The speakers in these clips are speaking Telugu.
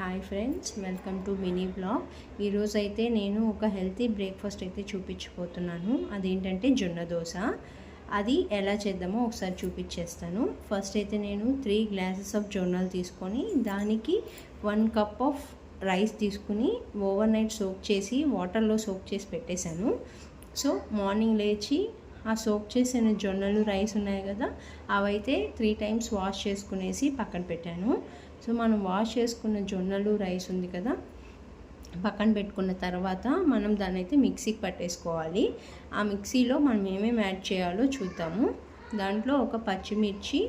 Hi friends, welcome to mini blog. ఈరోజు అయితే నేను ఒక హెల్తీ బ్రేక్ఫాస్ట్ అయితే చూపించబోతున్నాను. అదేంటంటే జొన్న దోశ. అది ఎలా చేద్దామో ఒకసారి చూపించేస్తాను. ఫస్ట్ అయితే నేను 3 గ్లాసెస్ ఆఫ్ జొన్నలు తీసుకొని దానికి 1 కప్ ఆఫ్ రైస్ తీసుకుని ఓవర్ నైట్ సోక్ చేసి వాటర్లో సోక్ చేసి పెట్టేశాను. సో మార్నింగ్ లేచి ఆ సోక్ చేసిన జొన్నలు రైస్ ఉన్నాయి కదా, అవైతే 3 టైమ్స్ వాష్ చేసుకునేసి పక్కన పెట్టాను. సో మనం వాష్ చేసుకున్న జొన్నలు రైస్ ఉంది కదా, పక్కన పెట్టుకున్న తర్వాత మనం దాన్ని అయితే మిక్సీకి పట్టేసుకోవాలి. ఆ మిక్సీలో మనం ఏమేమి యాడ్ చేయాలో చూద్దాము. దాంట్లో ఒక పచ్చిమిర్చి,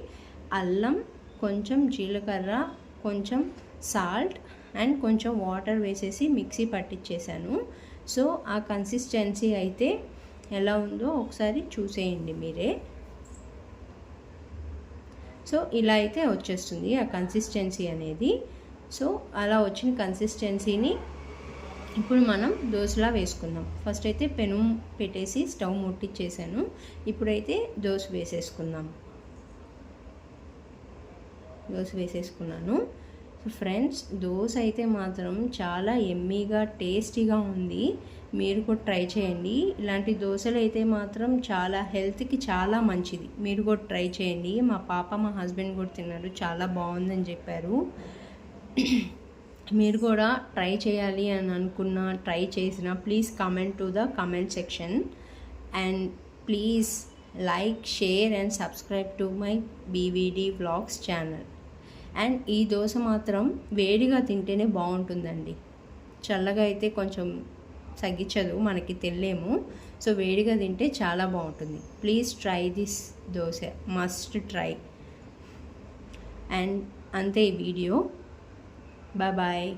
అల్లం, కొంచెం జీలకర్ర, కొంచెం సాల్ట్ అండ్ కొంచెం వాటర్ వేసేసి మిక్సీ పట్టించేసాను. సో ఆ కన్సిస్టెన్సీ అయితే ఎలా ఉందో ఒకసారి చూసేయండి మీరే. సో ఇలా అయితే వచ్చేస్తుంది ఆ కన్సిస్టెన్సీ అనేది. సో అలా వచ్చిన కన్సిస్టెన్సీని ఇప్పుడు మనం దోశలా వేసుకుందాం. ఫస్ట్ అయితే పెను పెట్టేసి స్టవ్ ముట్టించేసాను. ఇప్పుడైతే దోశ వేసేసుకున్నాను. సో ఫ్రెండ్స్, దోశ అయితే మాత్రం చాలా ఎమ్మీగా టేస్టీగా ఉంది. మీరు కూడా ట్రై చేయండి. ఇలాంటి దోశలు అయితే మాత్రం చాలా హెల్త్కి చాలా మంచిది. మీరు కూడా ట్రై చేయండి. మా పాప మా హస్బెండ్ కూడా తిన్నారు, చాలా బాగుందని చెప్పారు. మీరు కూడా ట్రై చేయాలి అని అనుకున్నా, ట్రై చేసినా please comment to the comment section and please like, share and subscribe to my BVD vlogs channel. And ఈ దోశ మాత్రం వేడిగా తింటేనే బాగుంటుందండి. చల్లగా అయితే కొంచెం తగ్గించదు, మనకి తినలేము. సో వేడిగా తింటే చాలా బాగుంటుంది. Please try this dosa, must try. And అంతే ఈ వీడియో. బాయ్.